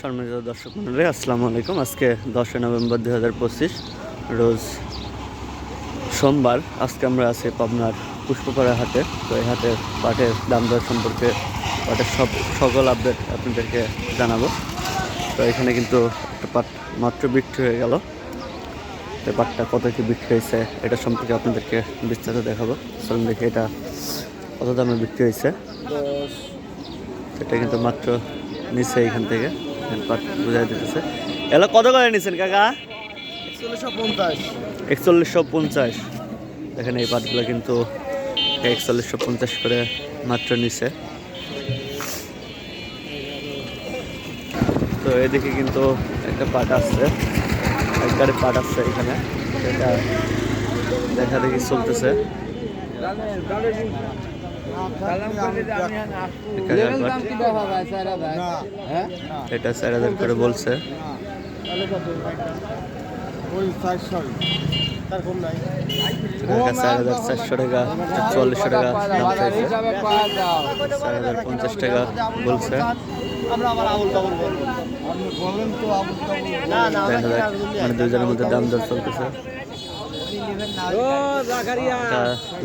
সম্মানিত দর্শক মণ্ডলী, আসসালামু আলাইকুম। আজকে 10 নভেম্বর 2025 রোজ সোমবার। আজকে আমরা আছি পাবনার পুষ্পপাড়া হাটে। তো এই হাটের পাটের দাম দর সম্পর্কে পাটের সকল আপডেট আপনাদেরকে জানাবো। তো এখানে কিন্তু একটা পাট মাত্র বিক্রি হয়ে গেল। তো পাটটা কত কি বিক্রি হয়েছে এটা সম্পর্কে আপনাদেরকে বিস্তারিত দেখাবো। চলুন দেখি এটা কত দামে বিক্রি হয়েছে। এটা কিন্তু মাত্র নিচে এখান থেকে পাট বুঝাই দিতেছে। এগুলো কত করে নিচ্ছেন কাকা? 4150। দেখেন এই পাটগুলো কিন্তু 4150 করে মাত্র নিচে। তো এদিকে কিন্তু একটা পাট আসছে, একবারে পাট আসছে এখানে, এটা দেখা দেখি চলতেছে। এটা 4000 করে বলছে। 4400 টাকা, 4400 টাকা দাম চাইছে, 4050 টাকা বলছে। দেখা যাক, মানে দুজনের মধ্যে দাম দর চলতেছে।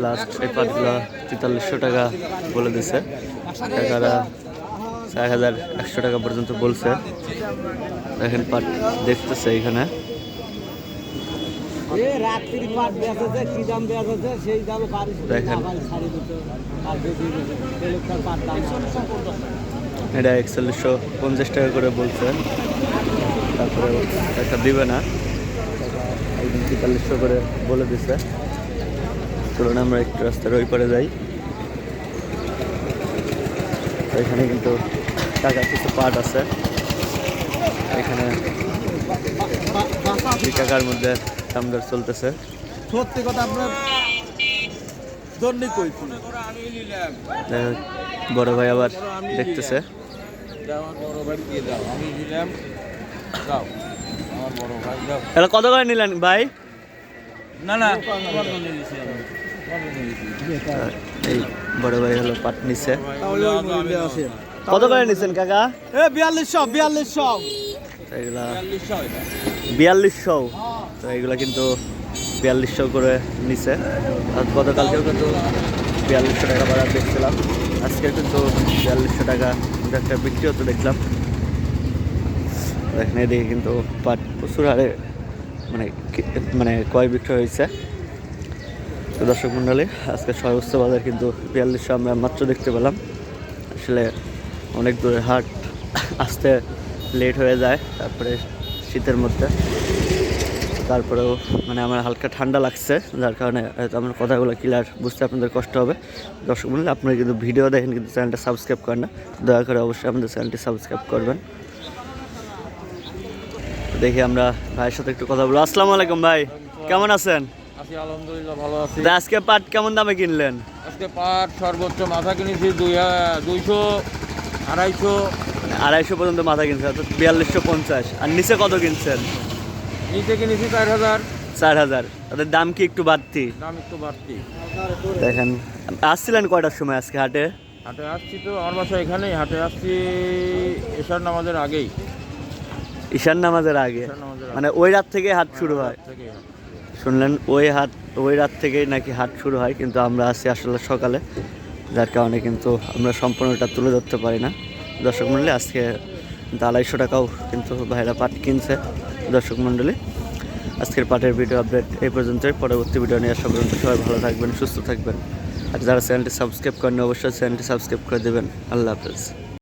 লাস্ট এই পাটগুলো 4300 টাকা বলে দিছে। টাকারা 4100 টাকা পর্যন্ত বলছে। দেখেন পাট দেখতেছে এখানে। দেখেন এটা 4150 টাকা করে বলছে, তারপরে টাকা দিবে না, একদম 4300 করে বলে দিছে। চলুন আমরা একটু রাস্তার ওই পারে যাই। এখানে কিন্তু টাকা কিছু পাট আছে, এখানে 2 টাকার মধ্যে দাম দর চলতেছে। সত্যি কথা আপনার বড় ভাই আবার দেখতেছে। এটা কত করে নিলেন ভাই? না না, এই বড় ভাই হলো পাট নিচ্ছে। কত করে নিচ্ছেন কাকা? 4200। এগুলা 4200। তো এগুলা কিন্তু 4200 করে নিছে। আর গতকালকেও কিন্তু 4200 টাকা বাড়া দেখছিলাম, আজকে কিন্তু 4200 টাকা একটা বিক্রি হতে দেখলাম। দেখেন এদিকে কিন্তু পাট প্রচুর হারে মানে ক্রয় বিক্রয় হয়েছে। তো দর্শক মণ্ডলী, আজকে সর্বোচ্চ বাজার কিন্তু 4200 আমরা মাত্র দেখতে পেলাম। আসলে অনেক দূরে হাট, আসতে লেট হয়ে যায়, তারপরে শীতের মধ্যে, তারপরেও মানে আমার হালকা ঠান্ডা লাগছে, যার কারণে হয়তো আমার কথাগুলো ক্লিয়ার বুঝতে আপনাদের কষ্ট হবে। দর্শক মণ্ডলী, আপনারা কিন্তু ভিডিও দেখেন কিন্তু চ্যানেলটা সাবস্ক্রাইব করেন না, দয়া করে অবশ্যই আমাদের চ্যানেলটি সাবস্ক্রাইব করবেন। দেখি আমরা ভাইয়ের সাথে একটু কথা বলবো। আসসালামু আলাইকুম ভাই, কেমন আছেন? আলহামদুলিল্লাহ ভালো আছি। আজকে পাট কেমন দামে কিনলেন? আজকে পাট সর্বোচ্চ মাথা কিনেছি 200, 250 পর্যন্ত মাথা কিনছেন, অর্থাৎ 4250। আর নিচে কত কিনছেন? নিচে কিনেছি 4000। 4000। তাদের দাম কি একটু বাড়তি? দাম একটু বাড়তি। দেখেন, আসছিলেন কয়টার সময় আজকে হাটে? হাটে আসছি তো, আমার বাসা এখানেই। হাটে আসছি এশার নামাজের আগেই। ঈশান নামাজের আগে, মানে ওই রাত থেকে হাট শুরু হয়? শুনলেন ওই রাত থেকেই নাকি হাট শুরু হয়, কিন্তু আমরা আসি আসলে সকালে, যার কারণে কিন্তু আমরা সম্পূর্ণটা তুলে ধরতে পারি না। দর্শক মণ্ডলী, আজকে 250 টাকাও কিন্তু ভাইরা পাট কিনছে। দর্শক মণ্ডলী, আজকের পাটের ভিডিও আপডেট এই পর্যন্তই। পরবর্তী ভিডিও নিয়ে আসা পর্যন্ত সবাই ভালো থাকবেন, সুস্থ থাকবেন। আর যারা চ্যানেলটি সাবস্ক্রাইব করেন অবশ্যই চ্যানেলটি সাবস্ক্রাইব করে দেবেন। আল্লাহ হাফেজ।